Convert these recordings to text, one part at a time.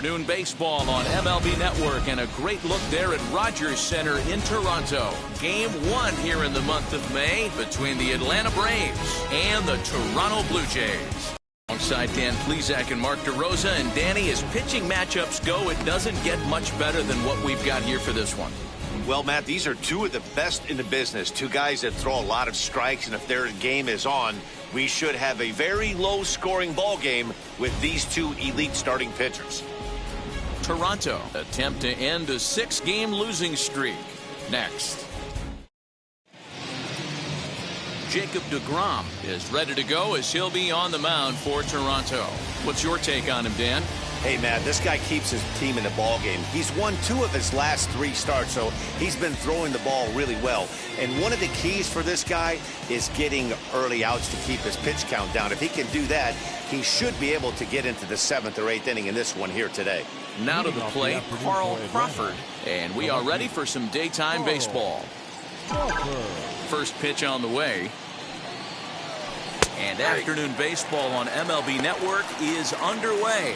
afternoon baseball on MLB Network, and a great look there at Rogers Center in Toronto. Game 1 here in the month of May between the Atlanta Braves and the Toronto Blue Jays. Alongside Dan Plesac and Mark DeRosa, and Danny, as pitching matchups go, it doesn't get much better than what we've got here for this one. Well, Matt, these are two of the best in the business. Two guys that throw a lot of strikes, and if their game is on, we should have a very low-scoring ball game with these two elite starting pitchers. Toronto attempt to end a 6-game losing streak. Next. Jacob Degrom is ready to go as he'll be on the mound for Toronto. What's your take on him, Dan? Hey, Matt, this guy keeps his team in the ball game. He's won 2 of his last 3 starts, so he's been throwing the ball really well. And one of the keys for this guy is getting early outs to keep his pitch count down. If he can do that, he should be able to get into the 7th or 8th inning in this one here today. Now to the plate, Carl Crawford. And we are ready for some daytime baseball. First pitch on the way. And afternoon baseball on MLB Network is underway.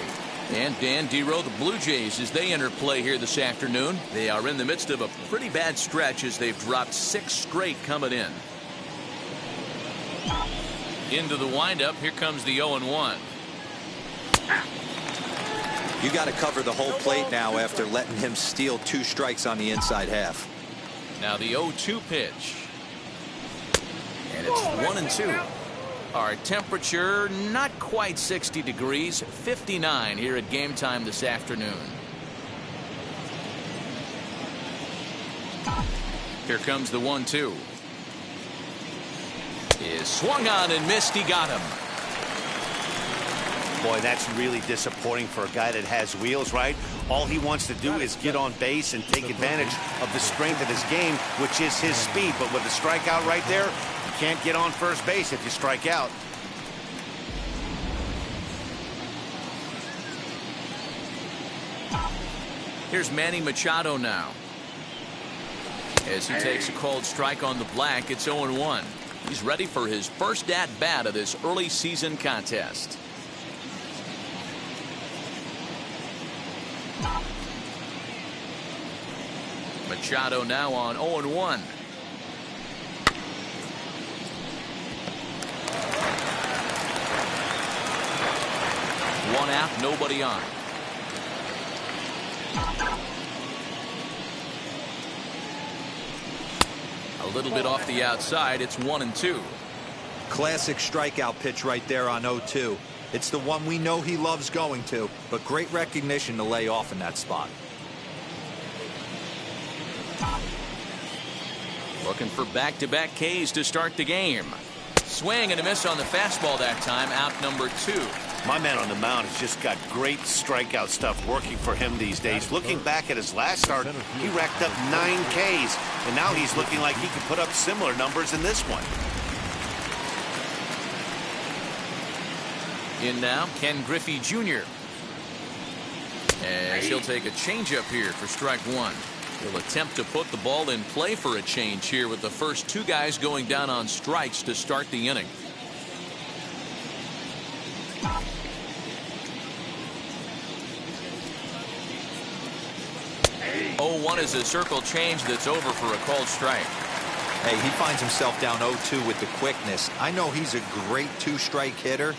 And Dan Dero, the Blue Jays, as they enter play here this afternoon, they are in the midst of a pretty bad stretch as they've dropped 6 straight coming in. Into the windup, here comes the 0-1. You got to cover the whole plate now after letting him steal 2 strikes on the inside half. Now the 0-2 pitch. And it's 1-2. Our temperature not quite 60 degrees, 59 here at game time this afternoon. Here comes the 1-2. Is swung on and missed. He got him. Boy, that's really disappointing for a guy that has wheels, right? All he wants to do is get on base and take advantage of the strength of his game, which is his speed. But with a strikeout right there, you can't get on first base if you strike out. Here's Manny Machado now. As he takes a called strike on the black, it's 0-1. He's ready for his first at-bat of this early season contest. Machado now on 0-1. One out, nobody on. A little bit off the outside. It's 1-2. Classic strikeout pitch right there on 0-2. It's the one we know he loves going to, but great recognition to lay off in that spot. Looking for back-to-back Ks to start the game. Swing and a miss on the fastball that time. Out number 2. My man on the mound has just got great strikeout stuff working for him these days. Looking back at his last start, he racked up 9 Ks, and now he's looking like he can put up similar numbers in this one. In now, Ken Griffey Jr. As he'll take a changeup here for strike 1. He'll attempt to put the ball in play for a change here with the first 2 guys going down on strikes to start the inning. Oh, 1 is a circle change that's over for a called strike. Hey, he finds himself down 0-2 with the quickness. I know he's a great 2-strike hitter,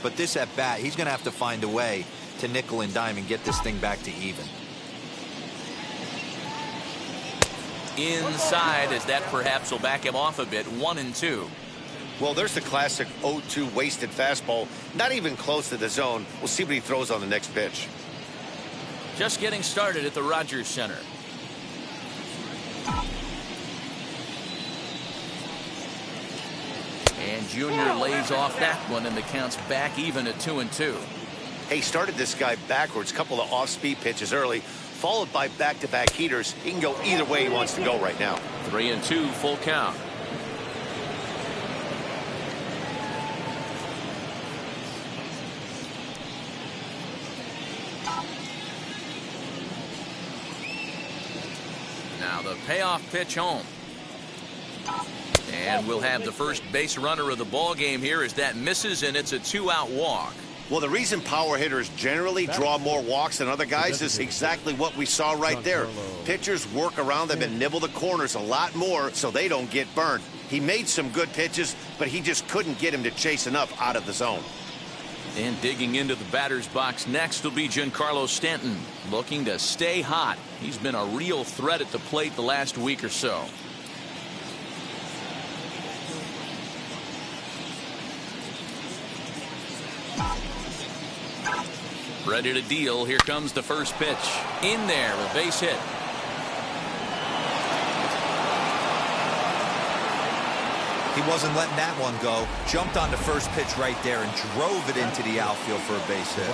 but this at bat, he's going to have to find a way to nickel and dime and get this thing back to even. Inside, as that perhaps will back him off a bit. 1-2. Well, there's the classic 0-2 wasted fastball. Not even close to the zone. We'll see what he throws on the next pitch. Just getting started at the Rogers Center. And Junior lays off that one, and the count's back even at 2-2. Hey, started this guy backwards. Couple of off-speed pitches early, followed by back-to-back heaters. He can go either way he wants to go right now. 3-2, full count. Now the payoff pitch home. And we'll have the first base runner of the ball game here as that misses, and it's a 2-out walk. Well, the reason power hitters generally draw more walks than other guys is exactly what we saw right there. Pitchers work around them and nibble the corners a lot more so they don't get burned. He made some good pitches, but he just couldn't get him to chase enough out of the zone. And digging into the batter's box next will be Giancarlo Stanton, looking to stay hot. He's been a real threat at the plate the last week or so. Ready to deal. Here comes the first pitch. In there, a base hit. He wasn't letting that one go. Jumped on the first pitch right there and drove it into the outfield for a base hit.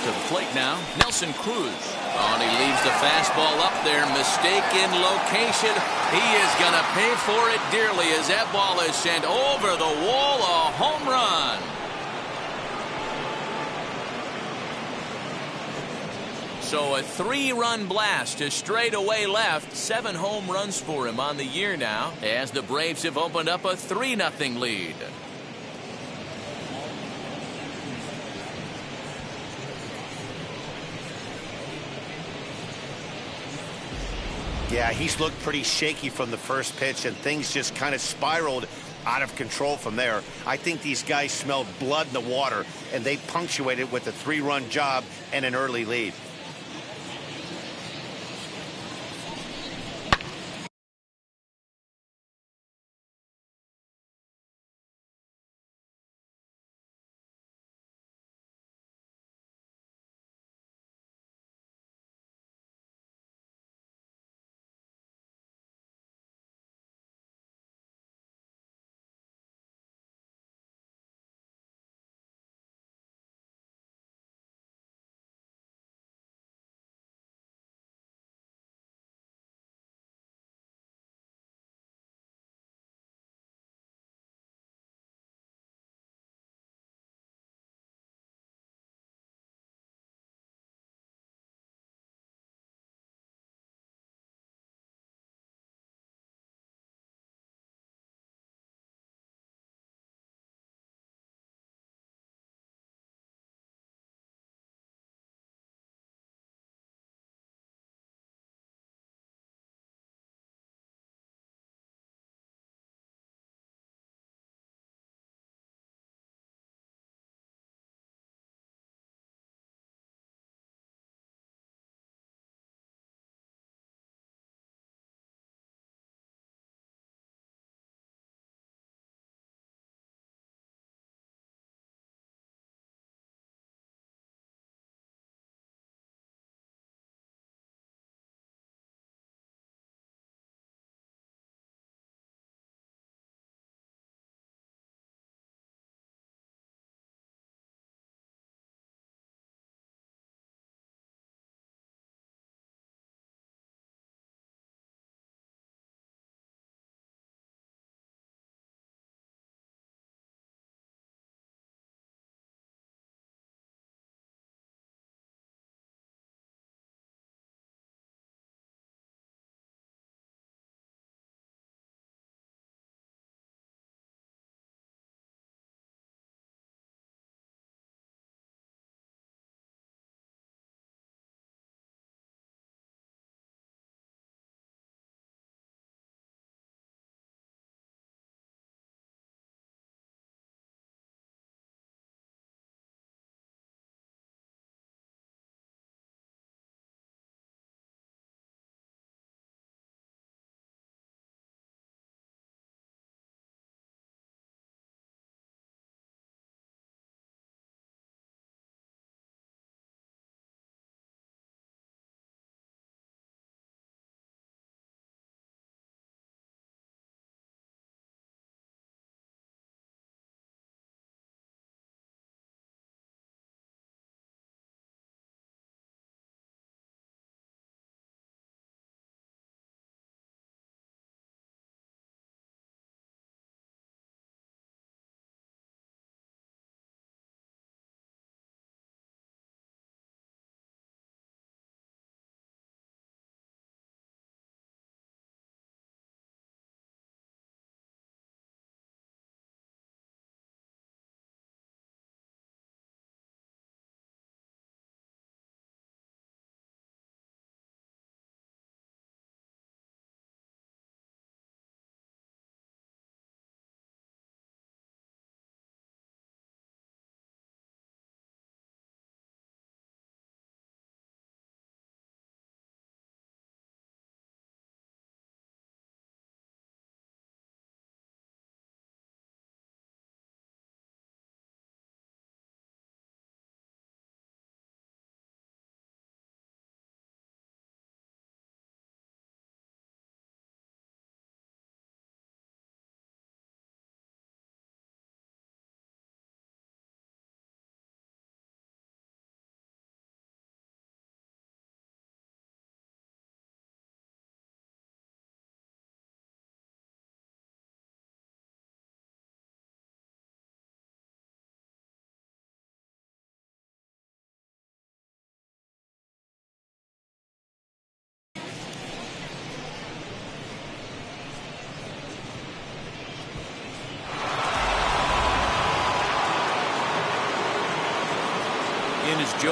To the plate now, Nelson Cruz. Oh, and he leaves the fastball up there. Mistaken location. He is going to pay for it dearly as that ball is sent over the wall. A home run. So a 3-run blast to straightaway left. 7 home runs for him on the year now as the Braves have opened up a 3-0 lead. Yeah, he's looked pretty shaky from the first pitch, and things just kind of spiraled out of control from there. I think these guys smelled blood in the water, and they punctuated with a 3-run job and an early lead.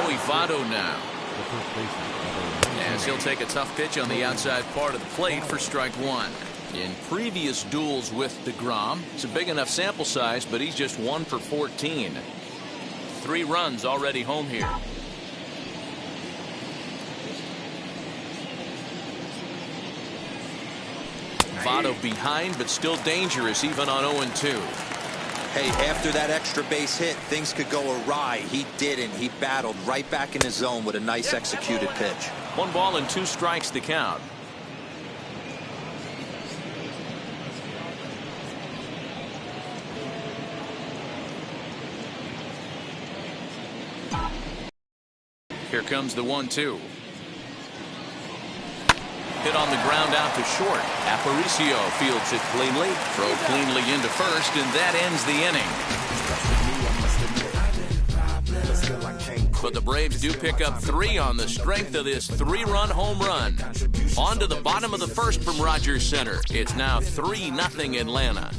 Joey Votto now. As he'll take a tough pitch on the outside part of the plate for strike one. In previous duels with Degrom, it's a big enough sample size, but he's just 1 for 14. 3 runs already home here. Votto behind, but still dangerous even on 0-2. Hey, after that extra base hit, things could go awry. He didn't. He battled right back in his zone with a nice executed pitch. 1 ball and 2 strikes to count. Here comes the 1-2. Hit on the ground out to short. Aparicio fields it cleanly. Throw cleanly into first, and that ends the inning. But the Braves do pick up 3 on the strength of this 3-run home run. On to the bottom of the first from Rogers Center. It's now 3-0 Atlanta.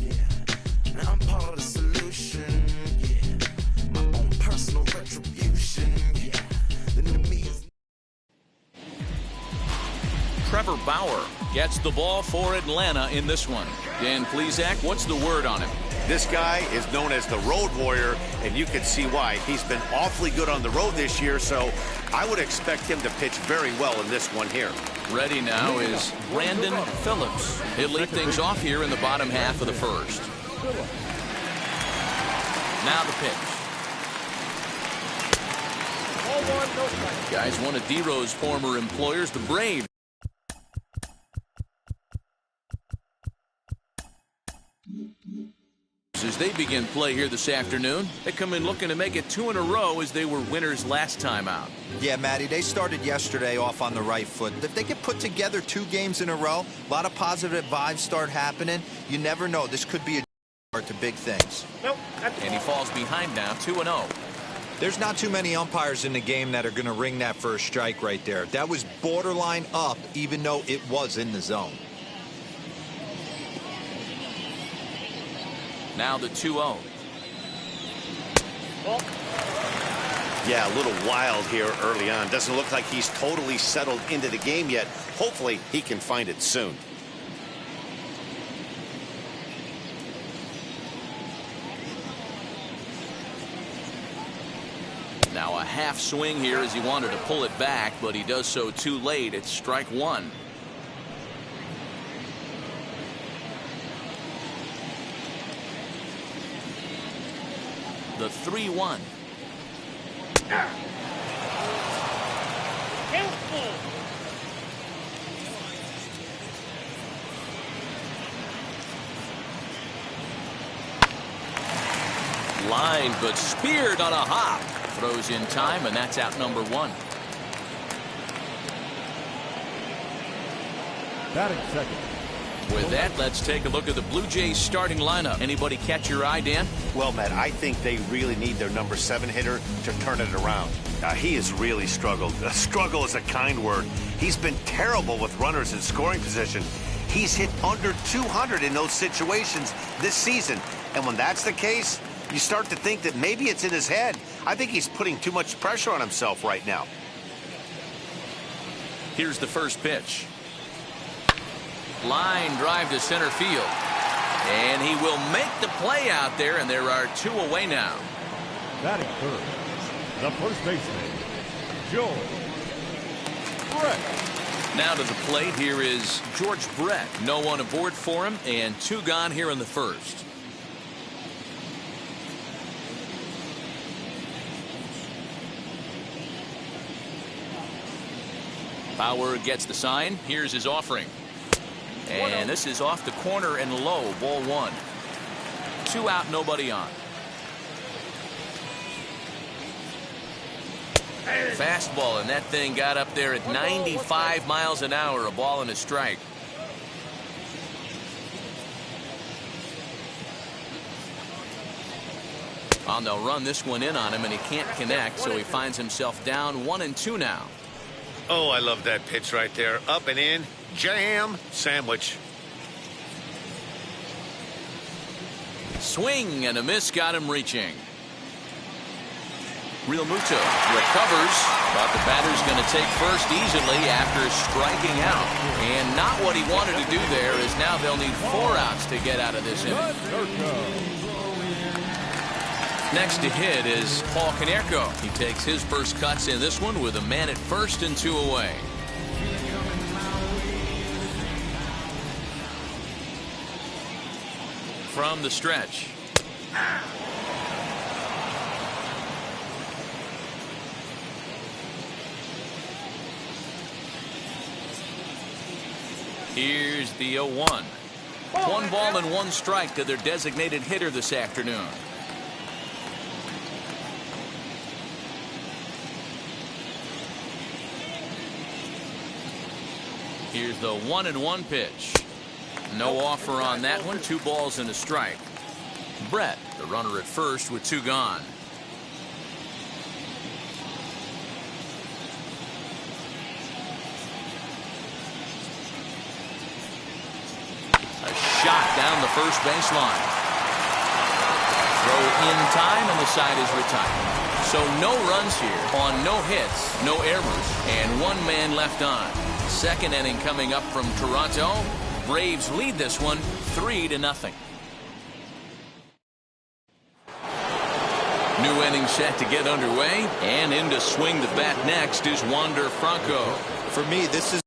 Trevor Bauer gets the ball for Atlanta in this one. Dan Plesac, what's the word on him? This guy is known as the road warrior, and you can see why. He's been awfully good on the road this year, so I would expect him to pitch very well in this one here. Ready now is Brandon Phillips. He'll lead things off here in the bottom half of the first. Now the pitch. Guys, one of D-Rose former employers, the Braves. As they begin play here this afternoon, they come in looking to make it 2 in a row as they were winners last time out. Yeah, Matty, they started yesterday off on the right foot. If they could put together 2 games in a row, a lot of positive vibes start happening. You never know. This could be a start to big things. And he falls behind now, 2-0. There's not too many umpires in the game that are going to ring that first strike right there. That was borderline up, even though it was in the zone. Now the 2-0. Yeah, a little wild here early on. Doesn't look like he's totally settled into the game yet. Hopefully he can find it soon. Now a half swing here as he wanted to pull it back, but he does so too late. It's strike one. The 3-1. Line, but speared on a hop. Throws in time, and that's out number 1. Batting second. With that, let's take a look at the Blue Jays starting lineup. Anybody catch your eye, Dan? Well, Matt, I think they really need their number 7 hitter to turn it around. He has really struggled. Struggle is a kind word. He's been terrible with runners in scoring position. He's hit under 200 in those situations this season. And when that's the case, you start to think that maybe it's in his head. I think he's putting too much pressure on himself right now. Here's the first pitch. Line drive to center field. And he will make the play out there, and there are 2 away now. Batting third, the first baseman, George Brett. Now to the plate, here is George Brett. No one aboard for him, and 2 gone here in the first. Bauer gets the sign. Here's his offering. And this is off the corner and low, ball 1. 2 out, nobody on. Fastball, and that thing got up there at 95 miles an hour, a ball and a strike. And they'll run this one in on him, and he can't connect, so he finds himself down 1-2 now. Oh, I love that pitch right there. Up and in. Jam sandwich. Swing and a miss got him reaching. Real Muto recovers, but the batter's going to take first easily after striking out. And not what he wanted to do there, as now they'll need 4 outs to get out of this inning. Next to hit is Paul Canerko. He takes his first cuts in this one with a man at first and 2 away. From the stretch. Here's the 0-1. 1 ball and 1 strike to their designated hitter this afternoon. Here's the 1-1 pitch. No offer on that one. 2 balls and a strike. Brett, the runner at first with 2 gone. A shot down the first baseline. Throw in time, and the side is retired. So no runs here on no hits, no errors, and 1 man left on. Second inning coming up from Toronto. Braves lead this one 3-0. New inning set to get underway, and in to swing the bat next is Wander Franco. For me, this is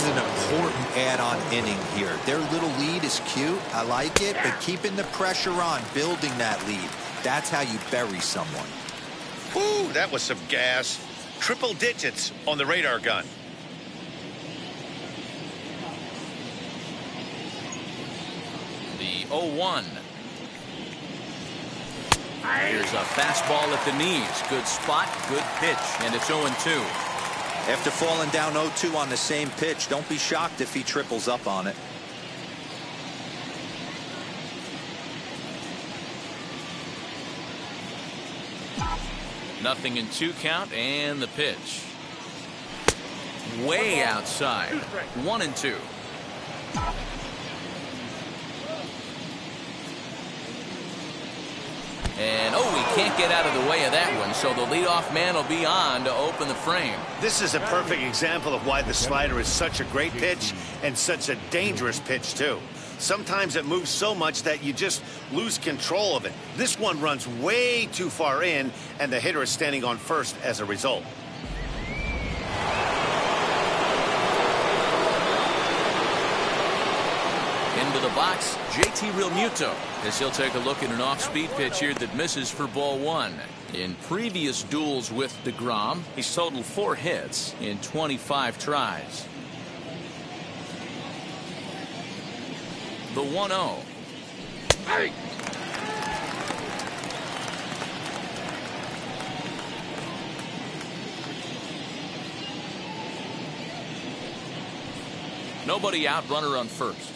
an important add-on inning here. Their little lead is cute. I like it, but keeping the pressure on, building that lead, that's how you bury someone. Woo, that was some gas. Triple digits on the radar gun. The 0-1. Here's a fastball at the knees. Good spot, good pitch, and it's 0-2. After falling down 0-2 on the same pitch, don't be shocked if he triples up on it. Nothing in 2 count, and the pitch. Way outside. 1-2. And, he can't get out of the way of that one, so the leadoff man will be on to open the frame. This is a perfect example of why the slider is such a great pitch and such a dangerous pitch, too. Sometimes it moves so much that you just lose control of it. This one runs way too far in, and the hitter is standing on first as a result. Into the box, JT Realmuto, as he'll take a look at an off-speed pitch here that misses for ball 1. In previous duels with Degrom, he's totaled 4 hits in 25 tries. The 1-0. Hey. Nobody out, runner on first.